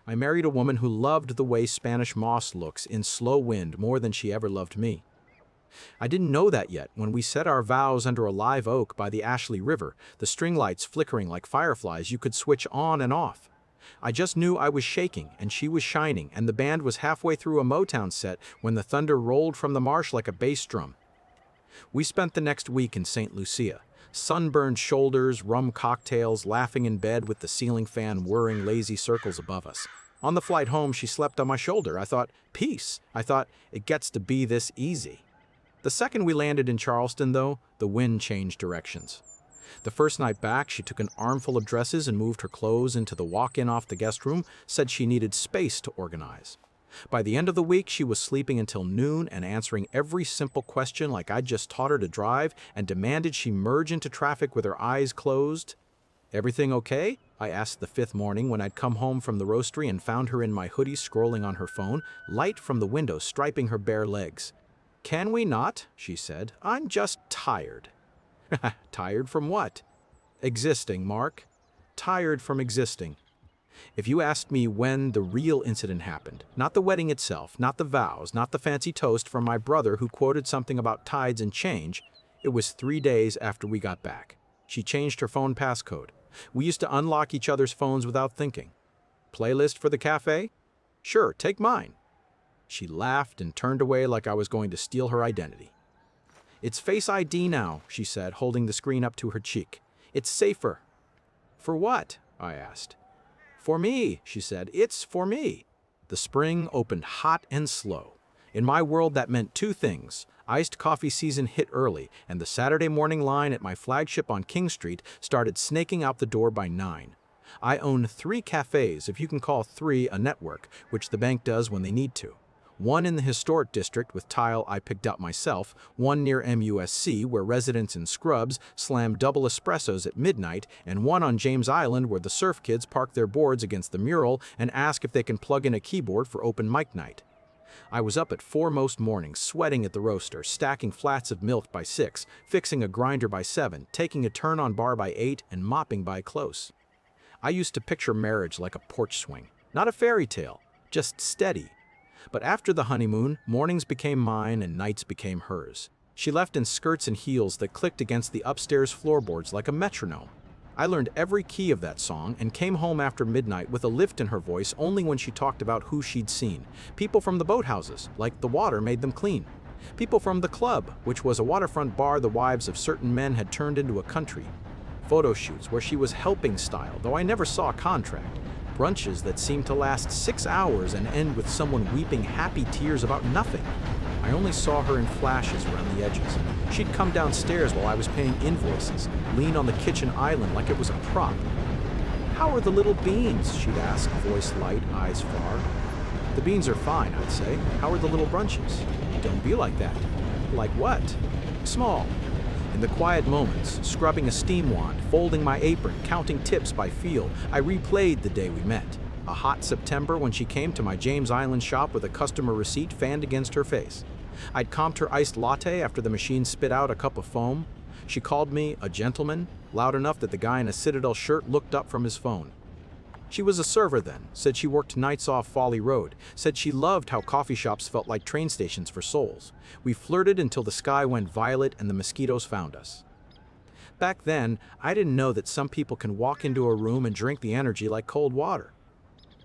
I married a woman who loved the way Spanish moss looks in slow wind more than she ever loved me. I didn't know that yet when we set our vows under a live oak by the Ashley River, the string lights flickering like fireflies you could switch on and off. I just knew I was shaking and she was shining, and the band was halfway through a Motown set when the thunder rolled from the marsh like a bass drum. We spent the next week in St. Lucia. Sunburned shoulders, rum cocktails, laughing in bed with the ceiling fan whirring lazy circles above us. On the flight home, she slept on my shoulder. I thought, peace. I thought, it gets to be this easy. The second we landed in Charleston, though, the wind changed directions. The first night back, she took an armful of dresses and moved her clothes into the walk-in off the guest room, said she needed space to organize. By the end of the week, she was sleeping until noon and answering every simple question like I'd just taught her to drive, and demanded she merge into traffic with her eyes closed. "Everything okay?" I asked the fifth morning when I'd come home from the roastery and found her in my hoodie scrolling on her phone, light from the window striping her bare legs. "Can we not?" she said. "I'm just tired." Tired from what? Existing, Mark. Tired from existing. If you asked me when the real incident happened, not the wedding itself, not the vows, not the fancy toast from my brother who quoted something about tides and change, it was 3 days after we got back. She changed her phone passcode. We used to unlock each other's phones without thinking. "Playlist for the cafe?" "Sure, take mine." She laughed and turned away like I was going to steal her identity. "It's Face ID now," she said, holding the screen up to her cheek. "It's safer." "For what?" I asked. "For me," she said. "It's for me." The spring opened hot and slow. In my world, that meant two things. Iced coffee season hit early, and the Saturday morning line at my flagship on King Street started snaking out the door by 9. I own 3 cafes, if you can call 3 a network, which the bank does when they need to. One in the historic district with tile I picked up myself, one near MUSC where residents in scrubs slam double espressos at midnight, and one on James Island where the surf kids park their boards against the mural and ask if they can plug in a keyboard for open mic night. I was up at 4 most mornings, sweating at the roaster, stacking flats of milk by 6, fixing a grinder by 7, taking a turn on bar by 8, and mopping by close. I used to picture marriage like a porch swing, not a fairy tale, just steady. But after the honeymoon, mornings became mine and nights became hers. She left in skirts and heels that clicked against the upstairs floorboards like a metronome. I learned every key of that song and came home after midnight with a lift in her voice only when she talked about who she'd seen. People from the boathouses, like the water made them clean. People from the club, which was a waterfront bar the wives of certain men had turned into a country. Photo shoots where she was helping style, though I never saw a contract. Brunches that seemed to last 6 hours and end with someone weeping happy tears about nothing. I only saw her in flashes around the edges. She'd come downstairs while I was paying invoices, lean on the kitchen island like it was a prop. "How are the little beans?" she'd ask, voice light, eyes far. "The beans are fine," I'd say. "How are the little brunches?" "Don't be like that." "Like what?" "Small." In the quiet moments, scrubbing a steam wand, folding my apron, counting tips by feel, I replayed the day we met. A hot September when she came to my James Island shop with a customer receipt fanned against her face. I'd comped her iced latte after the machine spit out a cup of foam. She called me a gentleman, loud enough that the guy in a Citadel shirt looked up from his phone. She was a server then, said she worked nights off Folly Road, said she loved how coffee shops felt like train stations for souls. We flirted until the sky went violet and the mosquitoes found us. Back then, I didn't know that some people can walk into a room and drink the energy like cold water.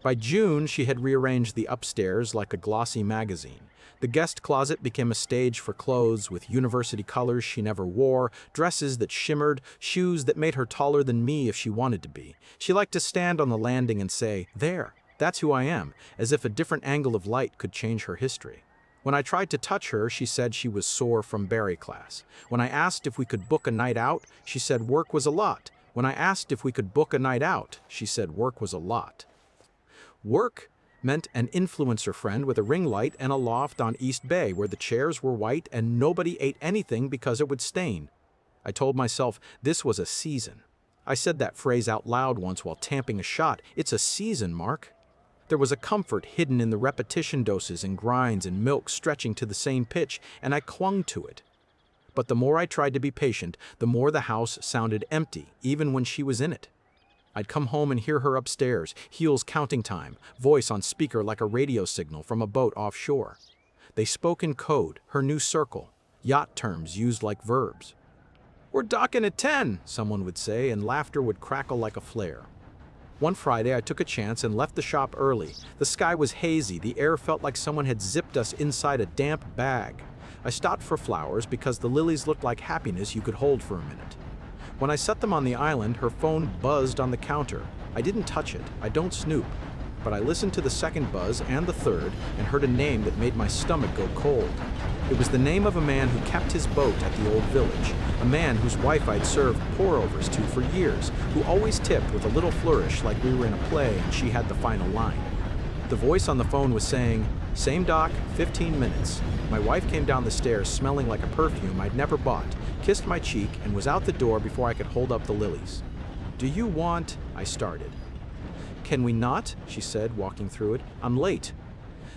By June, she had rearranged the upstairs like a glossy magazine. The guest closet became a stage for clothes with university colors she never wore, dresses that shimmered, shoes that made her taller than me if she wanted to be. She liked to stand on the landing and say, "There, that's who I am," as if a different angle of light could change her history. When I tried to touch her, she said she was sore from Barry class. When I asked if we could book a night out, she said work was a lot. When I asked if we could book a night out, she said work was a lot. Work meant an influencer friend with a ring light and a loft on East Bay where the chairs were white and nobody ate anything because it would stain. I told myself this was a season. I said that phrase out loud once while tamping a shot. It's a season, Mark. There was a comfort hidden in the repetition doses and grinds and milk stretching to the same pitch, and I clung to it. But the more I tried to be patient, the more the house sounded empty, even when she was in it. I'd come home and hear her upstairs, heels counting time, voice on speaker like a radio signal from a boat offshore. They spoke in code, her new circle, yacht terms used like verbs. "We're docking at 10, someone would say, and laughter would crackle like a flare. One Friday, I took a chance and left the shop early. The sky was hazy, the air felt like someone had zipped us inside a damp bag. I stopped for flowers because the lilies looked like happiness you could hold for a minute. When I set them on the island, her phone buzzed on the counter. I didn't touch it, I don't snoop. But I listened to the second buzz and the third and heard a name that made my stomach go cold. It was the name of a man who kept his boat at the old village, a man whose wife I'd served pour-overs to for years, who always tipped with a little flourish like we were in a play and she had the final line. The voice on the phone was saying, "Same dock, 15 minutes. My wife came down the stairs smelling like a perfume I'd never bought, kissed my cheek, and was out the door before I could hold up the lilies. "Do you want—" I started. "Can we not?" she said, walking through it. "I'm late."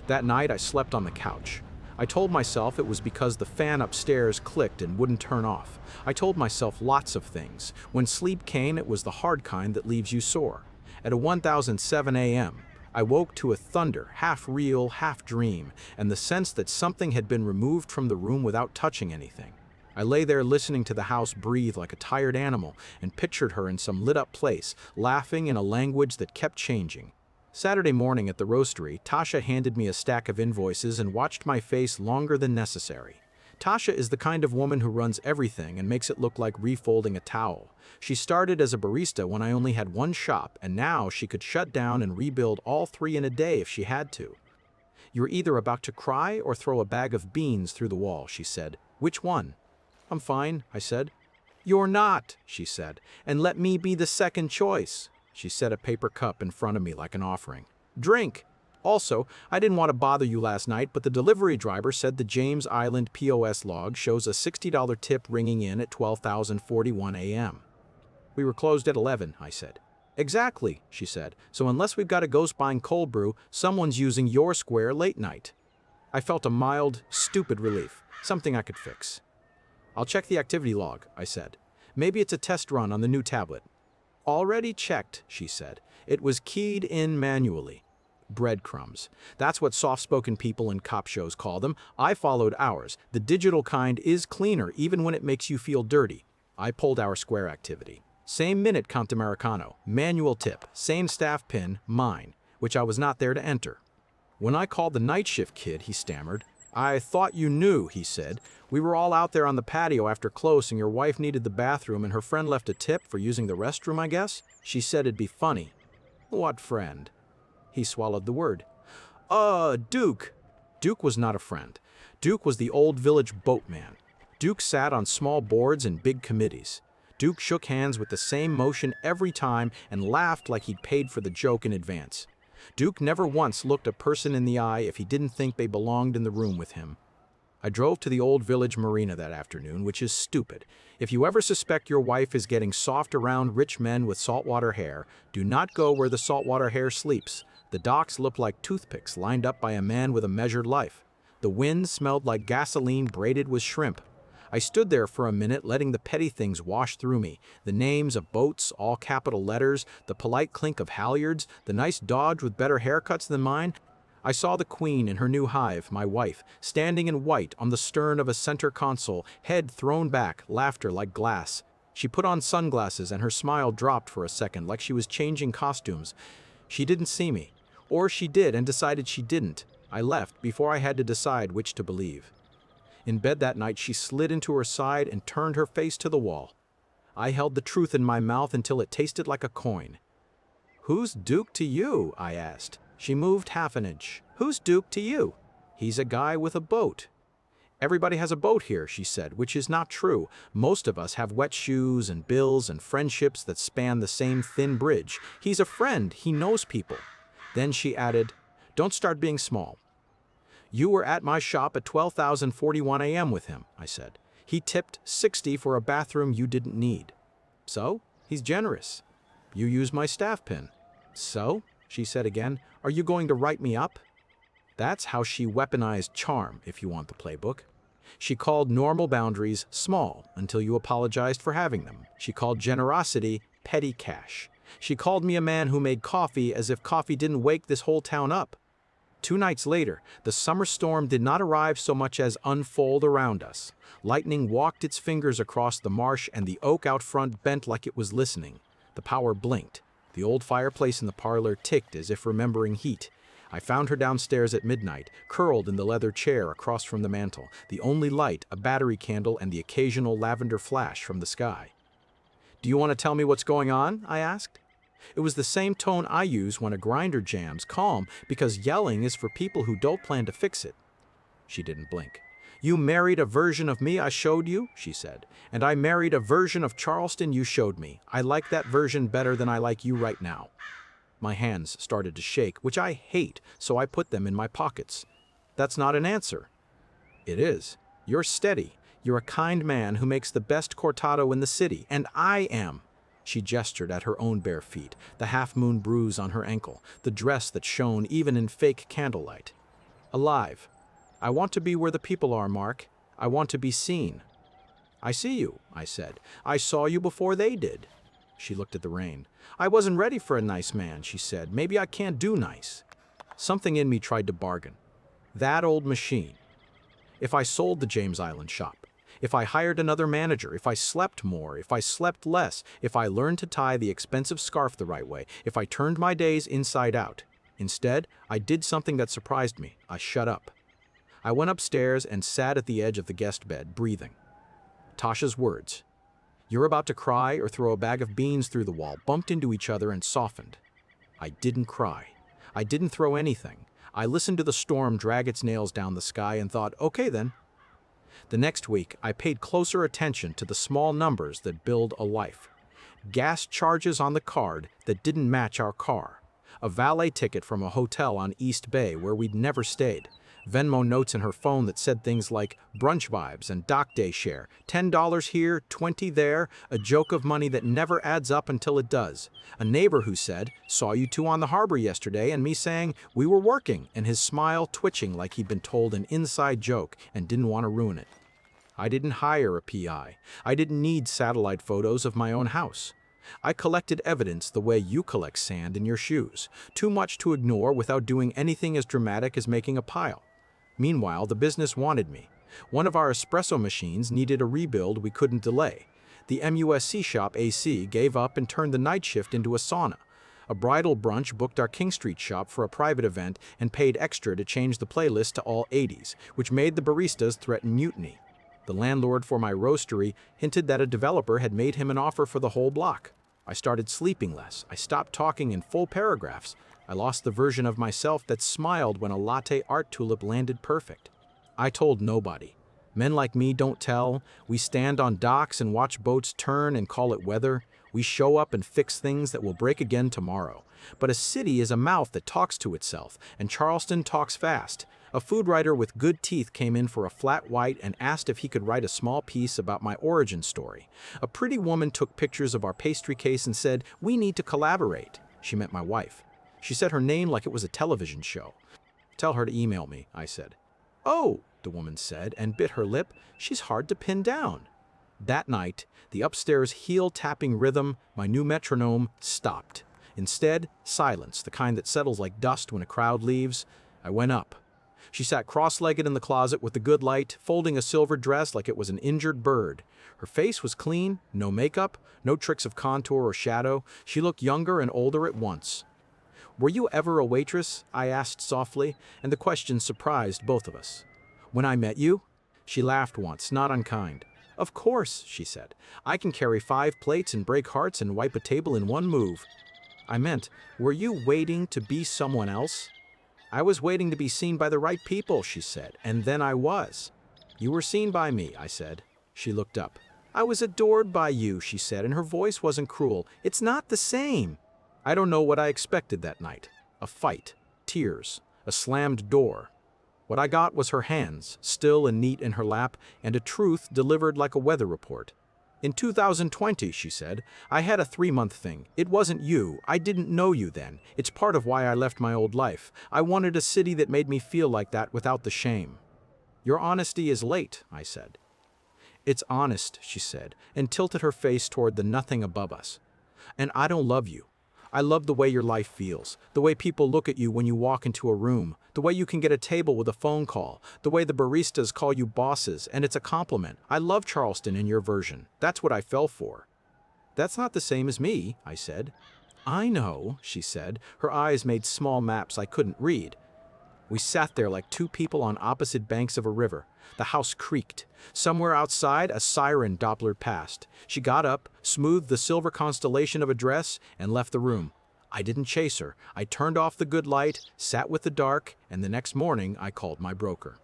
That night, I slept on the couch. I told myself it was because the fan upstairs clicked and wouldn't turn off. I told myself lots of things. When sleep came, it was the hard kind that leaves you sore. At 1007 a.m., I woke to a thunder, half real, half dream, and the sense that something had been removed from the room without touching anything. I lay there listening to the house breathe like a tired animal and pictured her in some lit-up place, laughing in a language that kept changing. Saturday morning at the roastery, Tasha handed me a stack of invoices and watched my face longer than necessary. Tasha is the kind of woman who runs everything and makes it look like refolding a towel. She started as a barista when I only had one shop, and now she could shut down and rebuild all three in a day if she had to. "You're either about to cry or throw a bag of beans through the wall," she said. "Which one?" "I'm fine," I said. "You're not," she said, "and let me be the second choice." She set a paper cup in front of me like an offering. "Drink. Also, I didn't want to bother you last night, but the delivery driver said the James Island POS log shows a $60 tip ringing in at 12:41 a.m. "We were closed at 11, I said. "Exactly," she said. "So unless we've got a ghost buying cold brew, someone's using your square late night." I felt a mild, stupid relief, something I could fix. "I'll check the activity log," I said. "Maybe it's a test run on the new tablet." "Already checked," she said. "It was keyed in manually." Breadcrumbs. That's what soft-spoken people in cop shows call them. I followed ours. The digital kind is cleaner even when it makes you feel dirty. I pulled our square activity. Same minute count Americano, manual tip, same staff pin, mine, which I was not there to enter. When I called the night shift kid, he stammered. "I thought you knew," he said. "We were all out there on the patio after close and your wife needed the bathroom and her friend left a tip for using the restroom, I guess? She said it'd be funny." "What friend?" He swallowed the word. Duke." Duke was not a friend. Duke was the old village boatman. Duke sat on small boards in big committees. Duke shook hands with the same motion every time and laughed like he'd paid for the joke in advance. Duke never once looked a person in the eye if he didn't think they belonged in the room with him. I drove to the old village marina that afternoon, which is stupid. If you ever suspect your wife is getting soft around rich men with saltwater hair, do not go where the saltwater hair sleeps. The docks looked like toothpicks lined up by a man with a measured life. The wind smelled like gasoline braided with shrimp. I stood there for a minute letting the petty things wash through me. The names of boats, all capital letters, the polite clink of halyards, the nice Dodge with better haircuts than mine. I saw the queen in her new hive, my wife, standing in white on the stern of a center console, head thrown back, laughter like glass. She put on sunglasses and her smile dropped for a second like she was changing costumes. She didn't see me. Or she did and decided she didn't. I left before I had to decide which to believe. In bed that night, she slid into her side and turned her face to the wall. I held the truth in my mouth until it tasted like a coin. "Who's Duke to you?" I asked. She moved half an inch. "Who's Duke to you?" "He's a guy with a boat." "Everybody has a boat here," she said, which is not true. Most of us have wet shoes and bills and friendships that span the same thin bridge. He's a friend. He knows people. Then she added, "Don't start being small." "You were at my shop at 12:41 a.m. with him," I said. "He tipped 60 for a bathroom you didn't need." "So? He's generous." "You use my staff pin." "So?" she said again. "Are you going to write me up?" That's how she weaponized charm, if you want the playbook. She called normal boundaries small until you apologized for having them. She called generosity petty cash. She called me a man who made coffee as if coffee didn't wake this whole town up. 2 nights later, the summer storm did not arrive so much as unfold around us. Lightning walked its fingers across the marsh and the oak out front bent like it was listening. The power blinked. The old fireplace in the parlor ticked as if remembering heat. I found her downstairs at midnight, curled in the leather chair across from the mantel, the only light, a battery candle and the occasional lavender flash from the sky. "Do you want to tell me what's going on?" I asked. It was the same tone I use when a grinder jams, calm, because yelling is for people who don't plan to fix it. She didn't blink. "You married a version of me I showed you," she said, "and I married a version of Charleston you showed me. I like that version better than I like you right now." My hands started to shake, which I hate, so I put them in my pockets. "That's not an answer." "It is. You're steady. You're a kind man who makes the best cortado in the city, and I am." She gestured at her own bare feet, the half-moon bruise on her ankle, the dress that shone even in fake candlelight. "Alive. I want to be where the people are, Mark. I want to be seen." "I see you," I said. "I saw you before they did." She looked at the rain. "I wasn't ready for a nice man," she said. "Maybe I can't do nice." Something in me tried to bargain. That old machine. If I sold the James Island shop, if I hired another manager, if I slept more, if I slept less, if I learned to tie the expensive scarf the right way, if I turned my days inside out. Instead, I did something that surprised me. I shut up. I went upstairs and sat at the edge of the guest bed, breathing. Tasha's words, "You're about to cry or throw a bag of beans through the wall," bumped into each other and softened. I didn't cry. I didn't throw anything. I listened to the storm drag its nails down the sky and thought, okay then. The next week, I paid closer attention to the small numbers that build a life. Gas charges on the card that didn't match our car. A valet ticket from a hotel on East Bay where we'd never stayed. Venmo notes in her phone that said things like brunch vibes and dock day share, $10 here, $20 there, a joke of money that never adds up until it does. A neighbor who said, "Saw you two on the harbor yesterday," and me saying, "We were working," and his smile twitching like he'd been told an inside joke and didn't want to ruin it. I didn't hire a PI. I didn't need satellite photos of my own house. I collected evidence the way you collect sand in your shoes, too much to ignore without doing anything as dramatic as making a pile. Meanwhile, the business wanted me. One of our espresso machines needed a rebuild we couldn't delay. The MUSC shop AC gave up and turned the night shift into a sauna. A bridal brunch booked our King Street shop for a private event and paid extra to change the playlist to all 80s, which made the baristas threaten mutiny. The landlord for my roastery hinted that a developer had made him an offer for the whole block. I started sleeping less. I stopped talking in full paragraphs. I lost the version of myself that smiled when a latte art tulip landed perfect. I told nobody. Men like me don't tell. We stand on docks and watch boats turn and call it weather. We show up and fix things that will break again tomorrow. But a city is a mouth that talks to itself, and Charleston talks fast. A food writer with good teeth came in for a flat white and asked if he could write a small piece about my origin story. A pretty woman took pictures of our pastry case and said, "We need to collaborate." She meant my wife. She said her name like it was a television show. "Tell her to email me," I said. "Oh," the woman said, and bit her lip. "She's hard to pin down." That night, the upstairs heel-tapping rhythm, my new metronome, stopped. Instead, silence, the kind that settles like dust when a crowd leaves. I went up. She sat cross-legged in the closet with the good light, folding a silver dress like it was an injured bird. Her face was clean, no makeup, no tricks of contour or shadow. She looked younger and older at once. "Were you ever a waitress?" I asked softly, and the question surprised both of us. "When I met you?" She laughed once, not unkind. "Of course," she said. "I can carry 5 plates and break hearts and wipe a table in one move." I meant, were you waiting to be someone else? "I was waiting to be seen by the right people," she said, and then I was. "You were seen by me," I said. She looked up. "I was adored by you," she said, and her voice wasn't cruel. "It's not the same." I don't know what I expected that night. A fight, tears, a slammed door. What I got was her hands, still and neat in her lap, and a truth delivered like a weather report. "In 2020, she said, "I had a 3-month thing. It wasn't you. I didn't know you then. It's part of why I left my old life. I wanted a city that made me feel like that without the shame." "Your honesty is late," I said. "It's honest," she said, and tilted her face toward the nothing above us. "And I don't love you. I love the way your life feels, the way people look at you when you walk into a room, the way you can get a table with a phone call, the way the baristas call you bosses, and it's a compliment. I love Charleston in your version. That's what I fell for. That's not the same as me, I said. I know, she said. Her eyes made small maps I couldn't read. We sat there like two people on opposite banks of a river. The house creaked. Somewhere outside, a siren Dopplered past. She got up, smoothed the silver constellation of a dress, and left the room. I didn't chase her. I turned off the good light, sat with the dark, and the next morning I called my broker.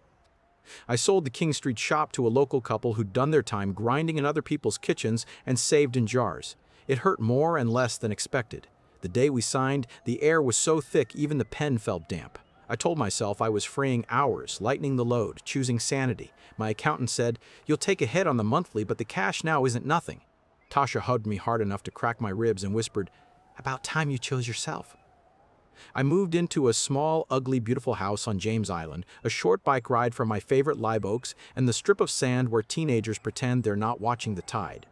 I sold the King Street shop to a local couple who'd done their time grinding in other people's kitchens and saved in jars. It hurt more and less than expected. The day we signed, the air was so thick even the pen felt damp. I told myself I was freeing hours, lightening the load, choosing sanity. My accountant said, "You'll take a hit on the monthly, but the cash now isn't nothing." Tasha hugged me hard enough to crack my ribs and whispered, "About time you chose yourself." I moved into a small, ugly, beautiful house on James Island, a short bike ride from my favorite live oaks and the strip of sand where teenagers pretend they're not watching the tide.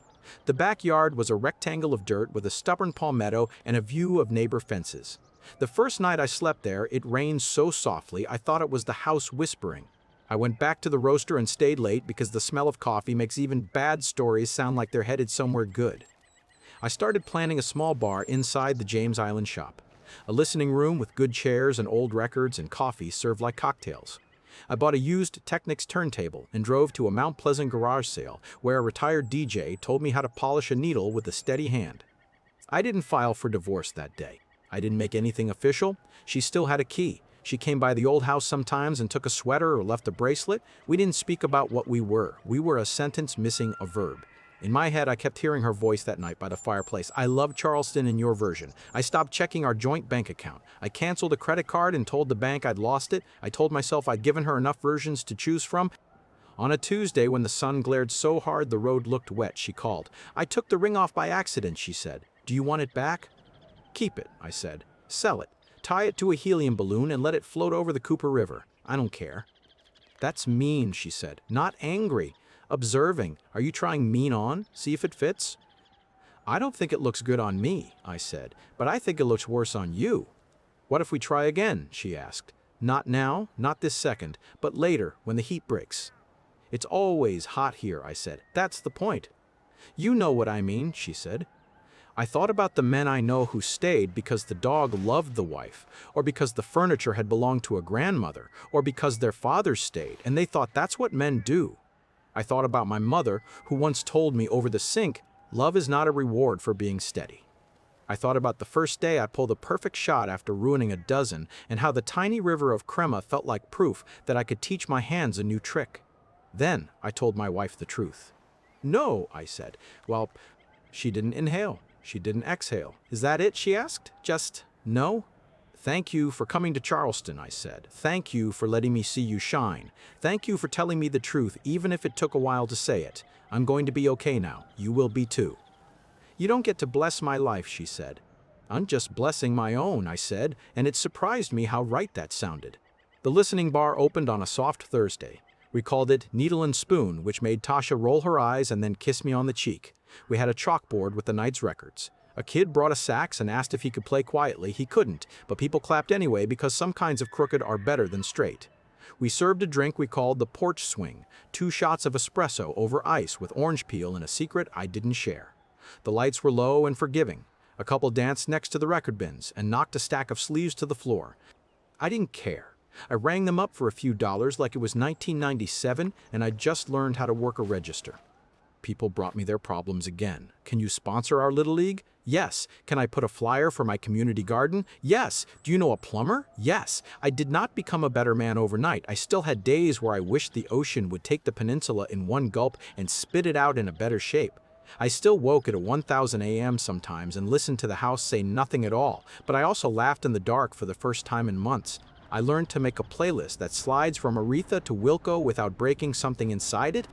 The backyard was a rectangle of dirt with a stubborn palmetto and a view of neighbor fences. The first night I slept there, it rained so softly I thought it was the house whispering. I went back to the roaster and stayed late because the smell of coffee makes even bad stories sound like they're headed somewhere good. I started planning a small bar inside the James Island shop. A listening room with good chairs and old records and coffee served like cocktails. I bought a used Technics turntable and drove to a Mount Pleasant garage sale where a retired DJ told me how to polish a needle with a steady hand. I didn't file for divorce that day. I didn't make anything official. She still had a key. She came by the old house sometimes and took a sweater or left a bracelet. We didn't speak about what we were. We were a sentence missing a verb. In my head, I kept hearing her voice that night by the fireplace. I love Charleston in your version. I stopped checking our joint bank account. I canceled a credit card and told the bank I'd lost it. I told myself I'd given her enough versions to choose from. On a Tuesday, when the sun glared so hard the road looked wet, she called. "I took the ring off by accident," she said. "Do you want it back?" "Keep it," I said. "Sell it. Tie it to a helium balloon and let it float over the Cooper River. I don't care." "That's mean," she said. "Not angry. Observing. Are you trying mean on? See if it fits?" "I don't think it looks good on me," I said, "but I think it looks worse on you." "What if we try again?" she asked. "Not now, not this second, but later, when the heat breaks." "It's always hot here," I said. "That's the point." "You know what I mean," she said. I thought about the men I know who stayed because the dog loved the wife, or because the furniture had belonged to a grandmother, or because their fathers stayed, and they thought that's what men do. I thought about my mother, who once told me over the sink, "Love is not a reward for being steady." I thought about the first day I pulled a perfect shot after ruining a dozen, and how the tiny river of crema felt like proof that I could teach my hands a new trick. Then I told my wife the truth. "No," I said. "Well, she didn't inhale. She didn't exhale. Is that it?" she asked. "Just no?" "Thank you for coming to Charleston," I said. "Thank you for letting me see you shine. Thank you for telling me the truth, even if it took a while to say it. I'm going to be okay now. You will be too." "You don't get to bless my life," she said. "I'm just blessing my own," I said, and it surprised me how right that sounded. The listening bar opened on a soft Thursday. We called it Needle and Spoon, which made Tasha roll her eyes and then kiss me on the cheek. We had a chalkboard with the night's records. A kid brought a sax and asked if he could play quietly. He couldn't, but people clapped anyway because some kinds of crooked are better than straight. We served a drink we called the porch swing, 2 shots of espresso over ice with orange peel and a secret I didn't share. The lights were low and forgiving. A couple danced next to the record bins and knocked a stack of sleeves to the floor. I didn't care. I rang them up for a few dollars like it was 1997 and I'd just learned how to work a register. People brought me their problems again. "Can you sponsor our Little League?" "Yes." "Can I put a flyer for my community garden?" "Yes." "Do you know a plumber?" "Yes." I did not become a better man overnight. I still had days where I wished the ocean would take the peninsula in one gulp and spit it out in a better shape. I still woke at 1000 a.m. sometimes and listened to the house say nothing at all, but I also laughed in the dark for the first time in months. I learned to make a playlist that slides from Aretha to Wilco without breaking something inside it.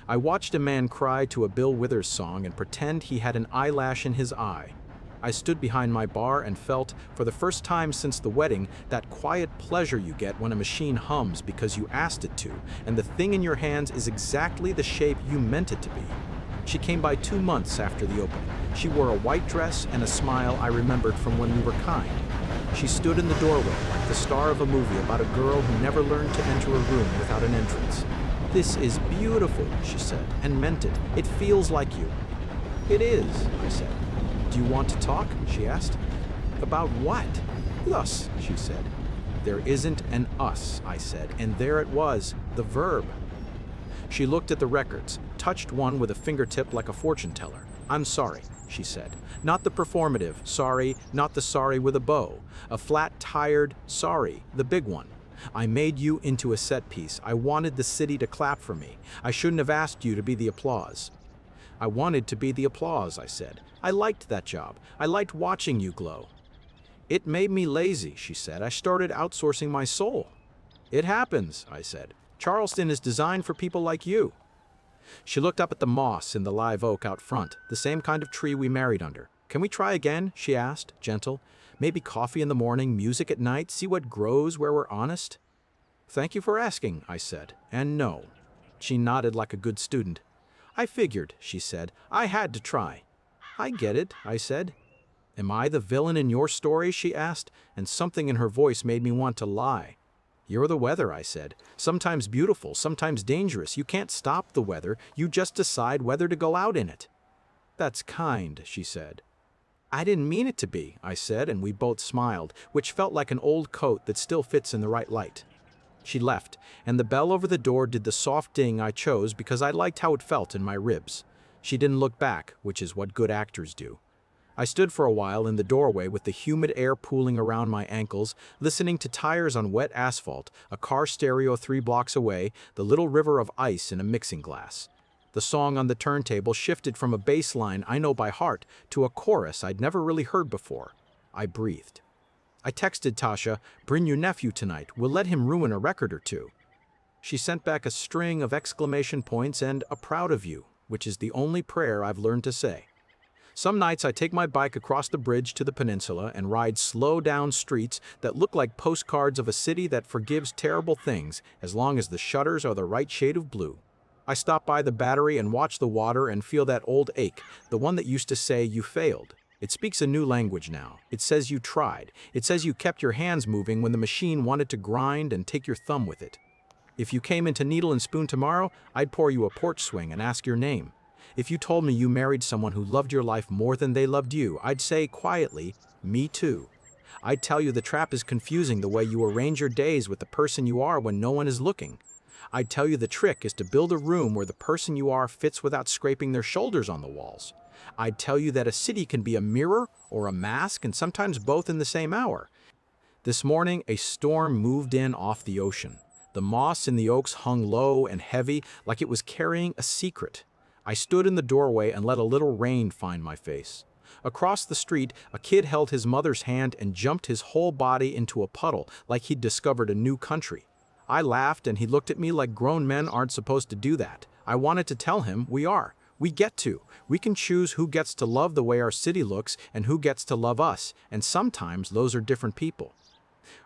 I watched a man cry to a Bill Withers song and pretend he had an eyelash in his eye. I stood behind my bar and felt, for the first time since the wedding, that quiet pleasure you get when a machine hums because you asked it to, and the thing in your hands is exactly the shape you meant it to be. She came by 2 months after the opening. She wore a white dress and a smile I remembered from when we were kind. She stood in the doorway like the star of a movie about a girl who never learned to enter a room without an entrance. "This is beautiful," she said, and meant it. "It feels like you." "It is," I said. "Do you want to talk?" she asked. "About what?" "Us," she said. "There isn't an us," I said, and there it was, the verb. She looked at the records, touched one with a fingertip like a fortune teller. "I'm sorry," she said. Not the performative, sorry, not the sorry with a bow. A flat, tired, sorry, the big one. "I made you into a set piece. I wanted the city to clap for me. I shouldn't have asked you to be the applause." "I wanted to be the applause," I said. "I liked that job. I liked watching you glow." "It made me lazy," she said. "I started outsourcing my soul." "It happens," I said. "Charleston is designed for people like you." She looked up at the moss in the live oak out front, the same kind of tree we married under. "Can we try again?" she asked, gentle. "Maybe coffee in the morning, music at night, see what grows where we're honest?" "Thank you for asking," I said, and no. She nodded like a good student. "I figured," she said. "I had to try." "I get it," I said. "Am I the villain in your story?" she asked, and something in her voice made me want to lie. "You're the weather," I said. "Sometimes beautiful, sometimes dangerous. You can't stop the weather, you just decide whether to go out in it." "That's kind," she said. "I didn't mean it to be," I said, and we both smiled, which felt like an old coat that still fits in the right light. She left, and the bell over the door did the soft ding I chose because I liked how it felt in my ribs. She didn't look back, which is what good actors do. I stood for a while in the doorway with the humid air pooling around my ankles, listening to tires on wet asphalt, a car stereo 3 blocks away, the little river of ice in a mixing glass. The song on the turntable shifted from a bass line I know by heart to a chorus I'd never really heard before. I breathed. I texted Tasha, "Bring your nephew tonight. We'll let him ruin a record or two." She sent back a string of exclamation points and a "proud of you," which is the only prayer I've learned to say. Some nights I take my bike across the bridge to the peninsula and ride slow down streets that look like postcards of a city that forgives terrible things as long as the shutters are the right shade of blue. I stop by the Battery and watch the water and feel that old ache, the one that used to say, "You failed." It speaks a new language now. It says you tried. It says you kept your hands moving when the machine wanted to grind and take your thumb with it. If you came into Needle and Spoon tomorrow, I'd pour you a porch swing and ask your name. If you told me you married someone who loved your life more than they loved you, I'd say quietly, "Me too." I'd tell you the trap is confusing the way you arrange your days with the person you are when no one is looking. I'd tell you the trick is to build a room where the person you are fits without scraping their shoulders on the walls. I'd tell you that a city can be a mirror or a mask and sometimes both in the same hour. This morning, a storm moved in off the ocean. The moss in the oaks hung low and heavy like it was carrying a secret. I stood in the doorway and let a little rain find my face. Across the street, a kid held his mother's hand and jumped his whole body into a puddle like he'd discovered a new country. I laughed and he looked at me like grown men aren't supposed to do that. I wanted to tell him we are. We get to. We can choose who gets to love the way our city looks and who gets to love us, and sometimes those are different people.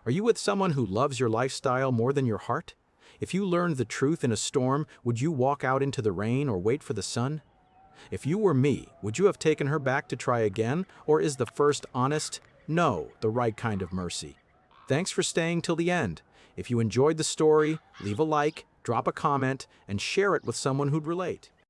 Are you with someone who loves your lifestyle more than your heart? If you learned the truth in a storm, would you walk out into the rain or wait for the sun? If you were me, would you have taken her back to try again, or is the first honest no the right kind of mercy? Thanks for staying till the end. If you enjoyed the story, leave a like, drop a comment, and share it with someone who'd relate.